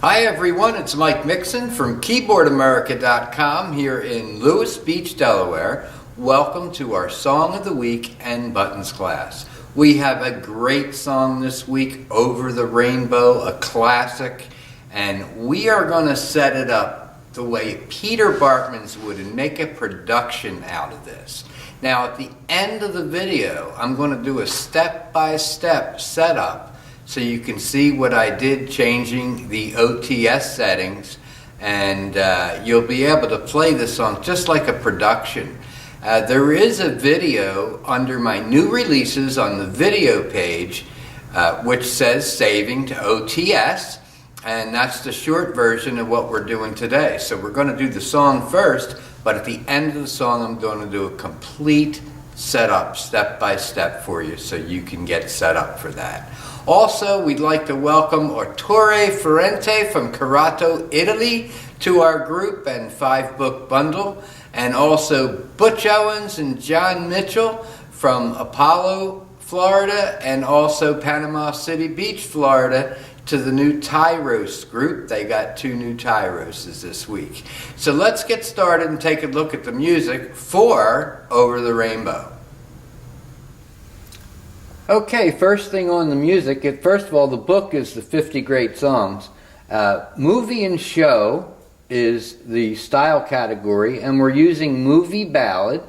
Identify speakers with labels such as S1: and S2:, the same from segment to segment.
S1: Hi everyone, it's Mike Mixon from Keyboardamerica.com here in Lewis Beach, Delaware. Welcome to our Song of the Week and Buttons class. We have a great song this week, Over the Rainbow, a classic, and we are going to set it up the way Peter Bartmans would and make a production out of this. Now at the end of the video, I'm going to do a step-by-step setup so you can see what I did changing the OTS settings, and you'll be able to play the song just like a production. There is a video under my new releases on the video page which says saving to OTS, and that's the short version of what we're doing today. So we're going to do the song first, but at the end of the song I'm going to do a complete setup step by step for you so you can get set up for that. Also, we'd like to welcome Arturo Ferrante from Corato, Italy to our group and 5-book bundle, and also Butch Owens and John Mitchell from Apollo, Florida, and also Panama City Beach, Florida, to the new Tyros group. They got 2 new Tyroses this week. So let's get started and take a look at the music for Over the Rainbow. Okay, first thing on the music, first of all, the book is the 50 Great Songs. Movie and Show is the style category, and we're using Movie Ballad.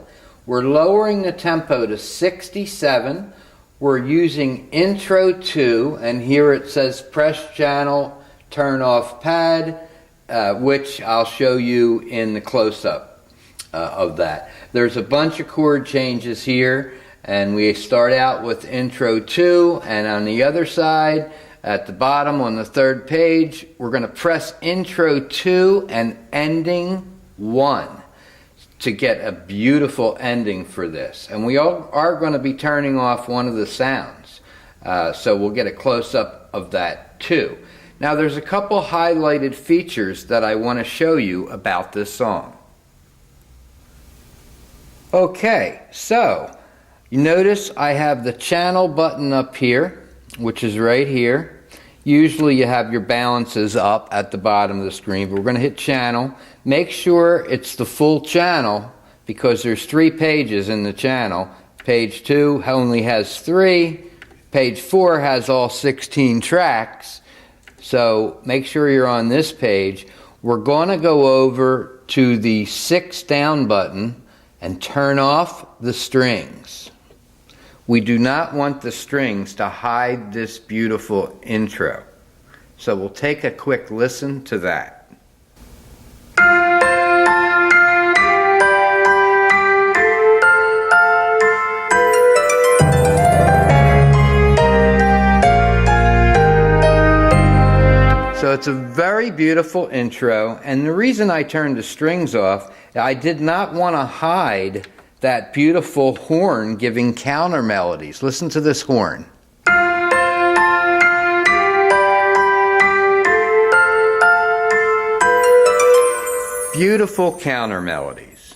S1: We're lowering the tempo to 67. We're using Intro 2, and here it says Press Channel, Turn Off Pad, which I'll show you in the close-up of that. There's a bunch of chord changes here. And we start out with Intro 2, and on the other side, at the bottom on the 3rd page, we're going to press Intro 2 and Ending 1 to get a beautiful ending for this. And we all are going to be turning off one of the sounds, so we'll get a close-up of that too. Now there's a couple highlighted features that I want to show you about this song. Okay, so you notice I have the channel button up here, which is right here. Usually you have your balances up at the bottom of the screen, but we're going to hit channel. Make sure it's the full channel because there's 3 pages in the channel. Page 2 only has 3. Page 4 has all 16 tracks. So make sure you're on this page. We're going to go over to the 6 down button and turn off the strings. We do not want the strings to hide this beautiful intro. So we'll take a quick listen to that. So it's a very beautiful intro, and the reason I turned the strings off, I did not want to hide that beautiful horn giving counter melodies. Listen to this horn. Beautiful counter melodies.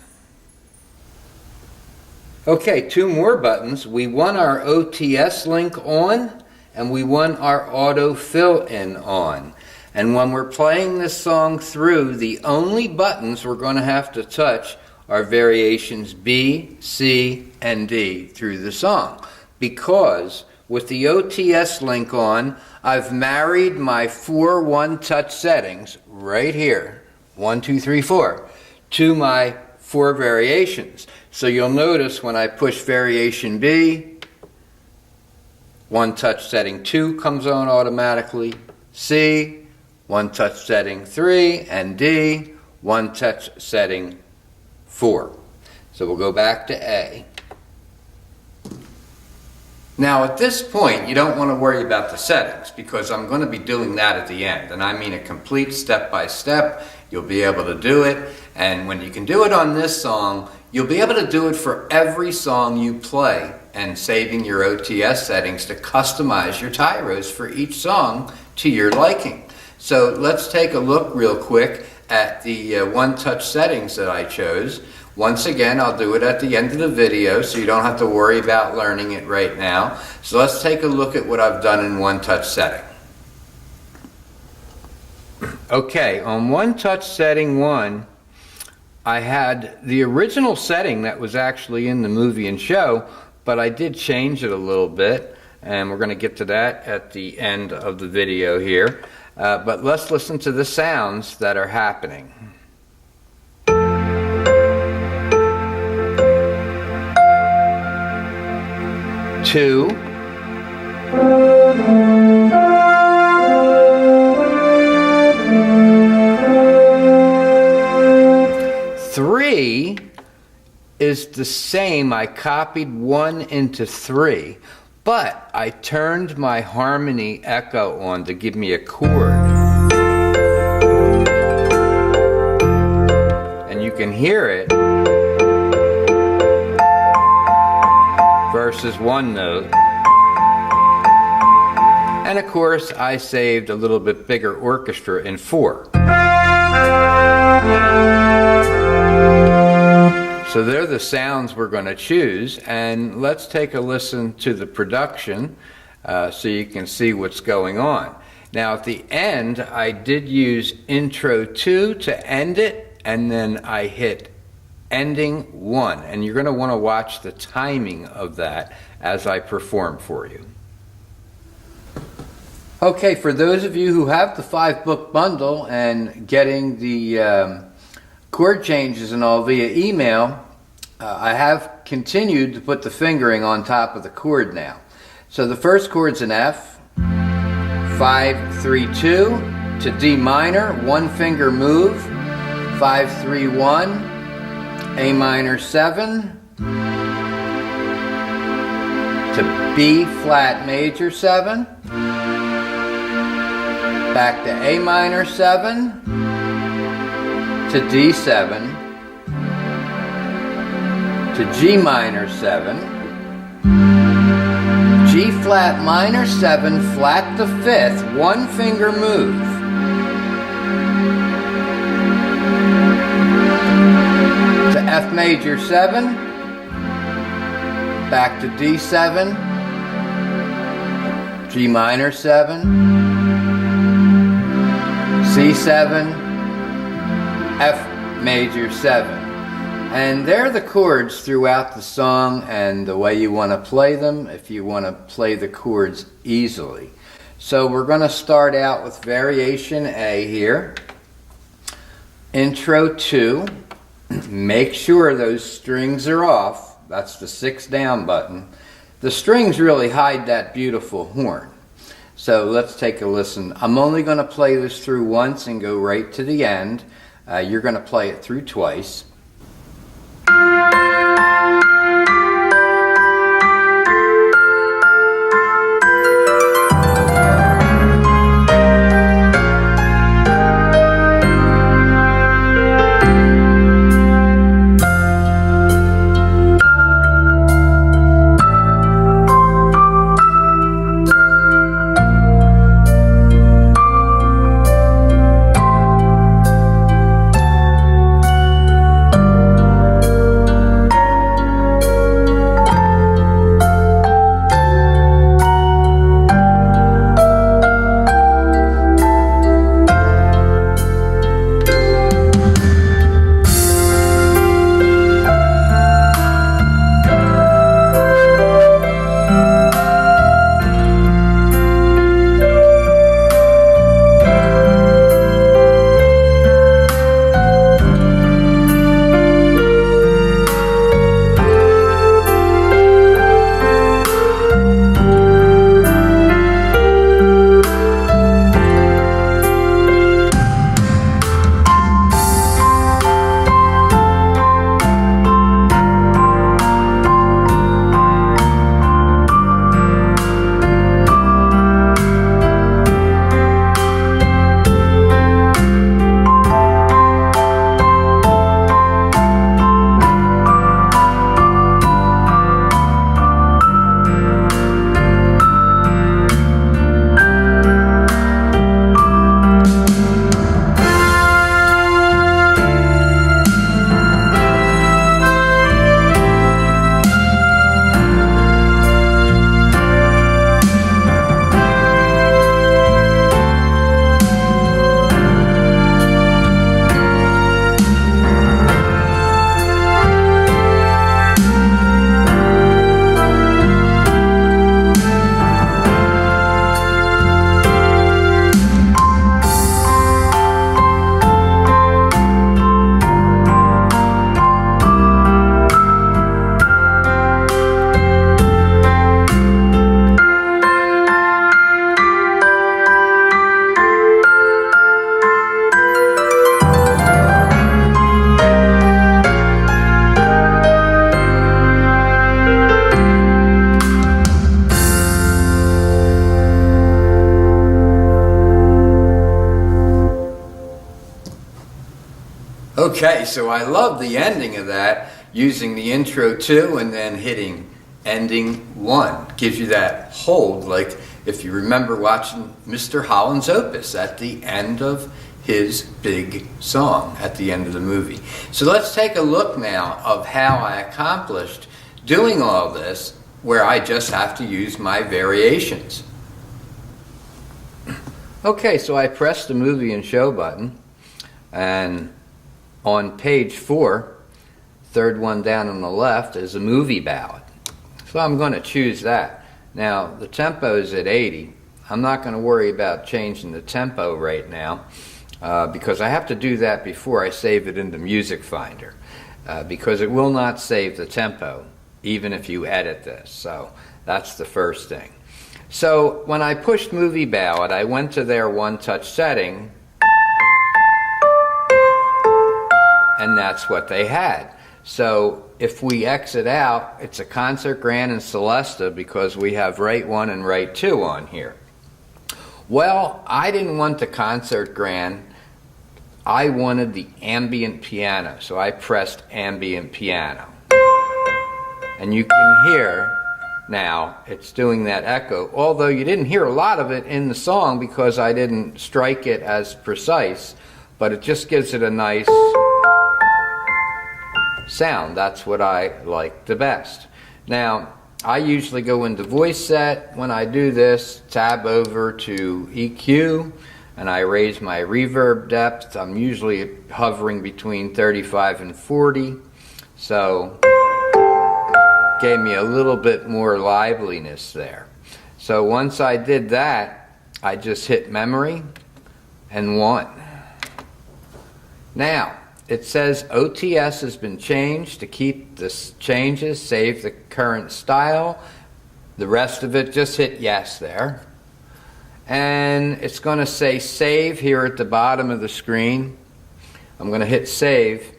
S1: Okay, 2 more buttons. We want our OTS link on, and we want our auto fill in on. And when we're playing this song through, the only buttons we're going to have to touch are variations B, C, and D through the song. Because with the OTS link on, I've married my 4 one-touch settings right here, 1, 2, 3, 4, to my 4 variations. So you'll notice when I push variation B, one-touch setting 2 comes on automatically, C, one-touch setting 3, and D, one-touch setting 4. So we'll go back to A. Now at this point you don't want to worry about the settings because I'm going to be doing that at the end, and I mean a complete step-by-step. You'll be able to do it, and when you can do it on this song, you'll be able to do it for every song you play, and saving your OTS settings to customize your Tyros for each song to your liking. So let's take a look real quick at the one-touch settings that I chose. Once again, I'll do it at the end of the video so you don't have to worry about learning it right now. So let's take a look at what I've done in one-touch setting. Okay, on One Touch setting 1, I had the original setting that was actually in the movie and show, but I did change it a little bit, and we're going to get to that at the end of the video here. But let's listen to the sounds that are happening. 2, 3 is the same. I copied 1 into 3, but I turned my harmony echo on to give me a chord. And you can hear it versus 1 note. And of course, I saved a little bit bigger orchestra in 4. So they're the sounds we're going to choose, and let's take a listen to the production so you can see what's going on. Now at the end, I did use intro 2 to end it, and then I hit ending 1, and you're going to want to watch the timing of that as I perform for you. Okay, for those of you who have the 5-book bundle and getting the chord changes and all via email, I have continued to put the fingering on top of the chord now. So the first chord's an F, 5, 3, 2 to D minor, 1 finger move, 5, 3, 1, A minor 7 to B flat major 7, back to A minor 7 to D7 to G minor 7, G flat minor 7, flat to 5th, 1 finger move, to F major 7, back to D7, G minor 7, C7, F major 7. And they're the chords throughout the song and the way you want to play them if you want to play the chords easily. So we're going to start out with variation A here. Intro 2. Make sure those strings are off. That's the 6 down button. The strings really hide that beautiful horn. So let's take a listen. I'm only going to play this through once and go right to the end. You're going to play it through twice. Okay, so I love the ending of that, using the intro 2 and then hitting ending 1. Gives you that hold, like if you remember watching Mr. Holland's Opus at the end of his big song, at the end of the movie. So let's take a look now of how I accomplished doing all this, where I just have to use my variations. Okay, so I pressed the movie and show button, and on page 4, third one down on the left, is a movie ballad. So I'm going to choose that. Now, the tempo is at 80. I'm not going to worry about changing the tempo right now because I have to do that before I save it in the Music Finder because it will not save the tempo even if you edit this. So that's the first thing. So when I pushed movie ballad, I went to their one-touch setting, and that's what they had. So if we exit out, it's a concert grand and celesta because we have right 1 and right 2 on here. Well, I didn't want the concert grand. I wanted the ambient piano, so I pressed ambient piano. And you can hear now it's doing that echo, although you didn't hear a lot of it in the song because I didn't strike it as precise, but it just gives it a nice sound. That's what I like the best. Now, I usually go into voice set. When I do this, tab over to EQ, and I raise my reverb depth. I'm usually hovering between 35 and 40, so gave me a little bit more liveliness there. So once I did that, I just hit memory and 1. Now, it says OTS has been changed. To keep the changes, save the current style. The rest of it, just hit yes there. And it's going to say save here at the bottom of the screen. I'm going to hit save.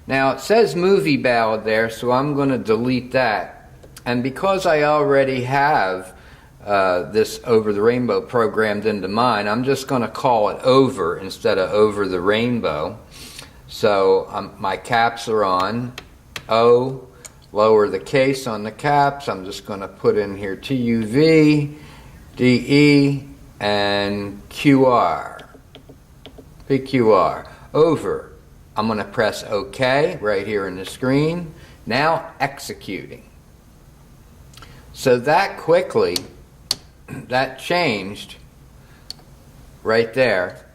S1: Now it says movie ballad there, so I'm going to delete that. And because I already have this Over the Rainbow programmed into mine, I'm just going to call it Over instead of Over the Rainbow. So my caps are on. O, lower the case on the caps. I'm just going to put in here TUV, DE, and QR. PQR. Over. I'm going to press OK right here in the screen. Now executing. So that quickly, that changed right there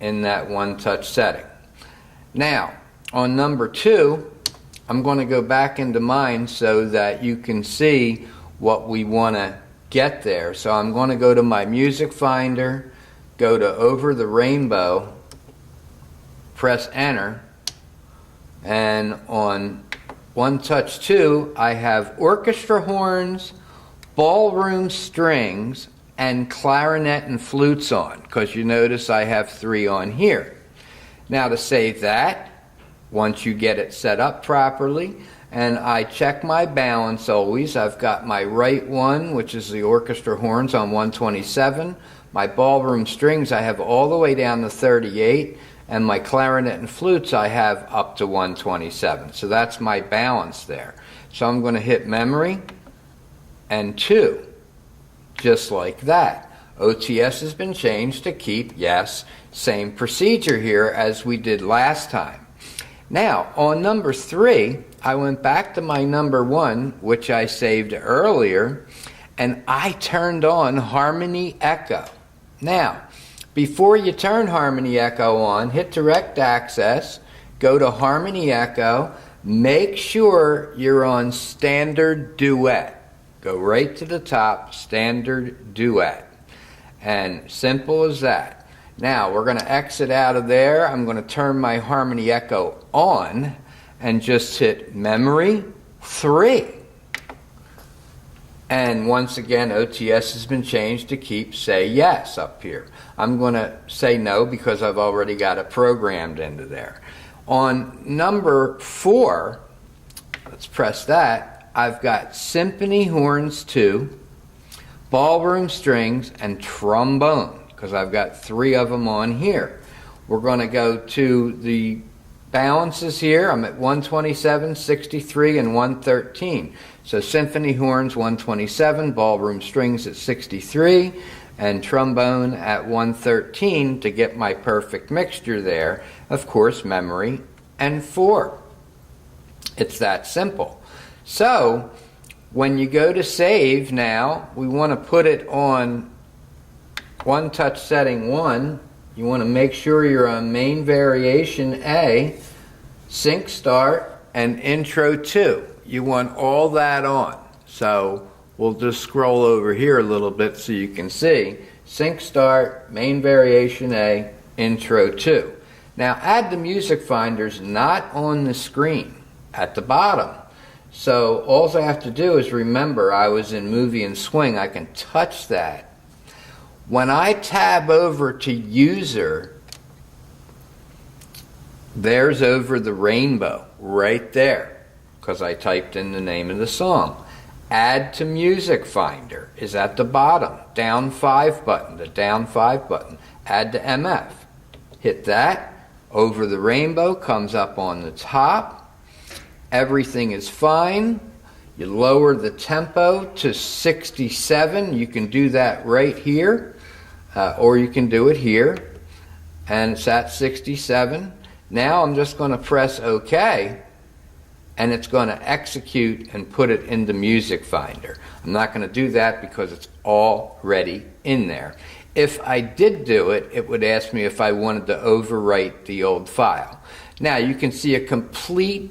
S1: in that one-touch setting. Now, on number 2, I'm going to go back into mine so that you can see what we want to get there. So I'm going to go to my Music Finder, go to Over the Rainbow, press Enter, and on One Touch 2, I have orchestra horns, ballroom strings, and clarinet and flutes on, because you notice I have 3 on here. Now to save that, once you get it set up properly, and I check my balance always, I've got my right one, which is the orchestra horns on 127, my ballroom strings I have all the way down to 38, and my clarinet and flutes I have up to 127. So that's my balance there. So I'm going to hit memory and 2, just like that. OTS has been changed to keep, yes, same procedure here as we did last time. Now, on number 3, I went back to my number 1, which I saved earlier, and I turned on Harmony Echo. Now, before you turn Harmony Echo on, hit Direct Access, go to Harmony Echo, make sure you're on Standard Duet. Go right to the top, Standard Duet. And simple as that. Now, we're going to exit out of there. I'm going to turn my Harmony Echo on and just hit Memory 3. And once again, OTS has been changed to keep Say Yes up here. I'm going to say no because I've already got it programmed into there. On number 4, let's press that, I've got Symphony Horns 2, Ballroom Strings, and Trombone, because I've got 3 of them on here. We're going to go to the balances here, I'm at 127, 63, and 113. So symphony horns 127, ballroom strings at 63, and trombone at 113 to get my perfect mixture there. Of course, memory and 4. It's that simple. So when you go to save now, we want to put it on one touch setting 1. You want to make sure you're on main variation A, sync start, and intro 2. You want all that on. So we'll just scroll over here a little bit so you can see. Sync start, main variation A, intro 2. Now add the music finders not on the screen, at the bottom. So all I have to do is remember I was in movie and swing. I can touch that. When I tab over to user, there's over the rainbow right there because I typed in the name of the song. Add to music finder is at the bottom. Down 5 button, the down 5 button. Add to MF. Hit that. Over the rainbow comes up on the top. Everything is fine. You lower the tempo to 67. You can do that right here. Or you can do it here, and it's at 67. Now I'm just going to press OK, and it's going to execute and put it in the music finder. I'm not going to do that because it's already in there. If I did do it, it would ask me if I wanted to overwrite the old file. Now you can see a complete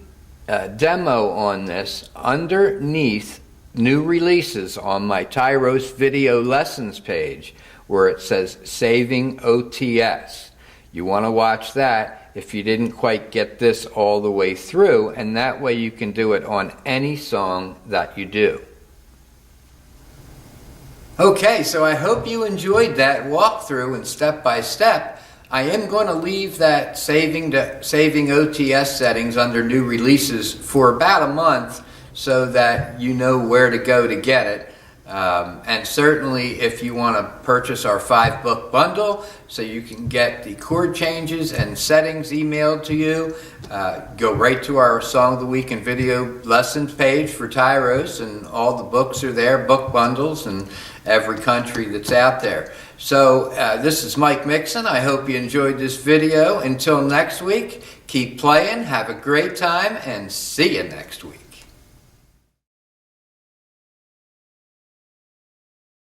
S1: demo on this underneath new releases on my Tyros video lessons page, where it says Saving OTS. You want to watch that if you didn't quite get this all the way through, and that way you can do it on any song that you do. Okay, so I hope you enjoyed that walkthrough and step by step. I am going to leave that saving OTS settings under new releases for about a month so that you know where to go to get it. And certainly if you want to purchase our 5-book bundle so you can get the chord changes and settings emailed to you, go right to our Song of the Week and video lessons page for Tyros, and all the books are there, book bundles in every country that's out there. So this is Mike Mixon. I hope you enjoyed this video. Until next week, keep playing, have a great time, and see you next week.